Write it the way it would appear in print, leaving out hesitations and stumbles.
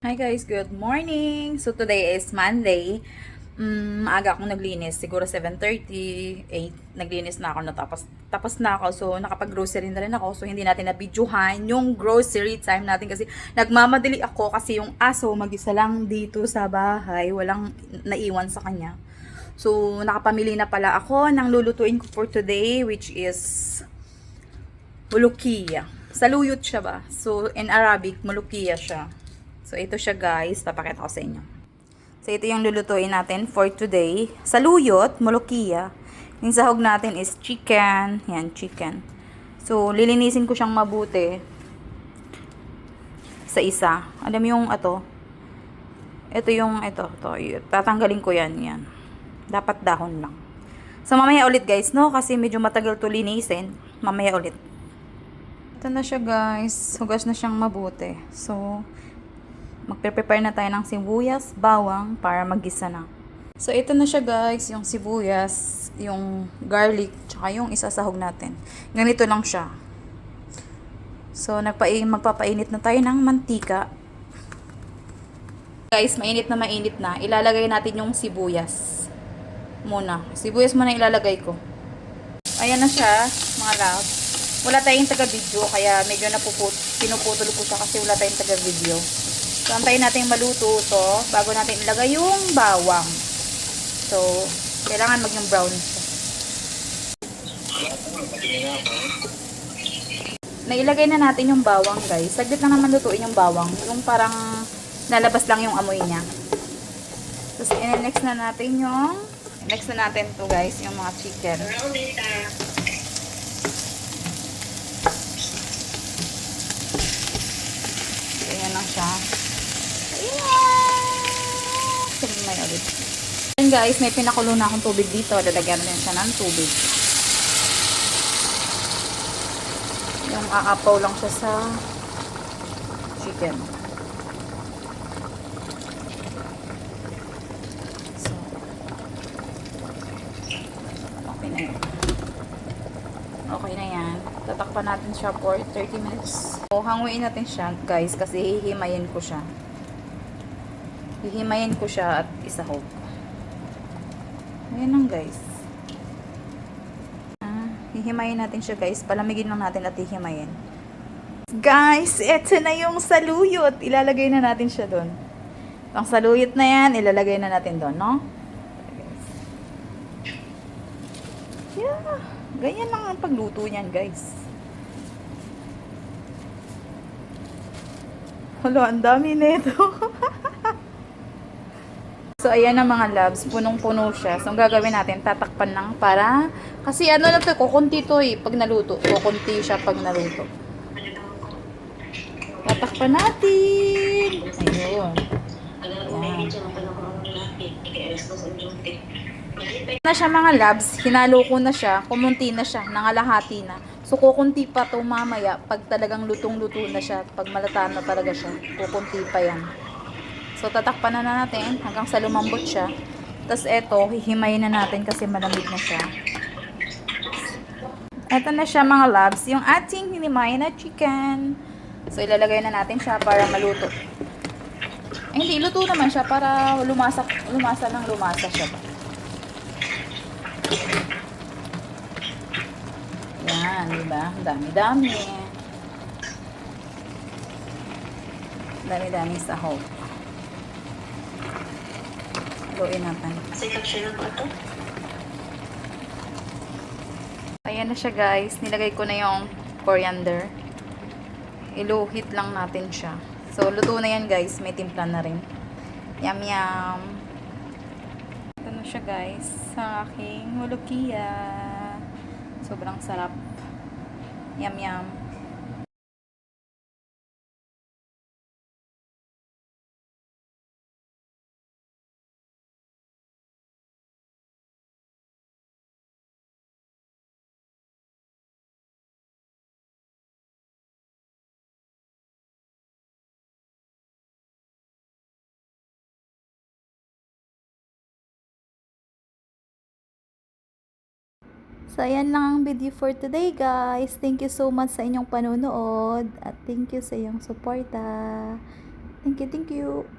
Hi guys, good morning! So today is Monday. Maaga akong naglinis, siguro 7:30, 8, naglinis na ako, tapos na ako. So nakapag-grocery na rin ako. So hindi natin na-videohan yung grocery time natin kasi nagmamadali ako kasi yung aso mag-isa lang dito sa bahay, walang naiwan sa kanya. So nakapamili na pala ako ng lulutuin ko for today, which is mulukiya. Saluyot siya ba? So in Arabic, mulukiya siya. So, ito siya guys. Papakita ko sa inyo. So, ito yung lulutuin natin for today. Saluyot, molokiya. Yung sahog natin is chicken. Yan, chicken. So, lilinisin ko siyang mabuti. Sa isa. Alam mo yung ito. Ito yung, ito. Tatanggalin ko yan. Yan. Dapat dahon lang. So, mamaya ulit guys, no? Kasi medyo matagal to linisin. Mamaya ulit. Ito na siya guys. Hugas na siyang mabuti. So, magpe-prepare na tayo ng sibuyas, bawang para maggisa na. So, ito na siya guys, yung sibuyas, yung garlic, tsaka yung isasahog natin. Ganito lang siya. So, magpapainit na tayo ng mantika. Guys, mainit na. Ilalagay natin yung sibuyas. Muna. Sibuyas muna ilalagay ko. Ayan na siya, mga love. Wala tayong taga-video, kaya medyo pinuputol ko siya kasi wala tayong taga-video. So, antayin natin maluto ito bago natin ilagay yung bawang. So, kailangan maging brown siya. Nailagay na natin yung bawang, guys. Saglit lang naman lutuin yung bawang. Yung parang lalabas lang yung amoy niya. Tapos, next na natin to guys, yung mga chicken. So, ayan lang siya. May ulit. And guys, may pinakulo na akong tubig dito. Lalagyan na siya ng tubig. Yung aapaw lang siya sa chicken. So, okay na yan. Okay na yan. Tatakpan natin siya for 30 minutes. So, hanguin natin siya guys kasi hihimayin ko siya. Hihimayin ko siya at isahog. Ayan lang guys. Hihimayin natin siya guys. Palamigin lang natin at hihimayin. Guys, eto na yung saluyot. Ilalagay na natin siya doon. Ang saluyot na yan, ilalagay na natin doon, no? Yeah. Ganyan lang ang pagluto niyan guys. Hala, ang dami nito. So, ayan na mga loves. Punong-puno siya. So, ang gagawin natin, tatakpan lang para... Kasi ano na to, kukunti to eh, pag naluto. Kukunti siya pag naluto. Tatakpan natin. Ayun. Ayan. Na siya mga loves. Hinalo ko na siya. Kumunti na siya. Nangalahati na. So, kukunti pa to mamaya pag talagang lutong-luto na siya. Pag malata na talaga siya. Kukunti pa yan. So, tatakpan na natin hanggang sa lumambot siya. Tapos, eto, hihimayin na natin kasi malamig na siya. Eto na siya mga loves, yung ating hinimay na chicken. So, ilalagay na natin siya para maluto. Ay, hindi, luto naman siya para lumasa siya ba. Yan, diba? Dami-dami. Dami-dami sahog. Haluin natin. Ayan na siya guys. Nilagay ko na yung coriander. Iluhit lang natin siya. So, luto na yan guys. May timpla na rin. Yum yum. Ito na siya guys. Sa aking mulukiya. Sobrang sarap. Yum yum. So, ayan lang ang video for today, guys. Thank you so much sa inyong panonood. At thank you sa iyong suporta. Thank you, thank you.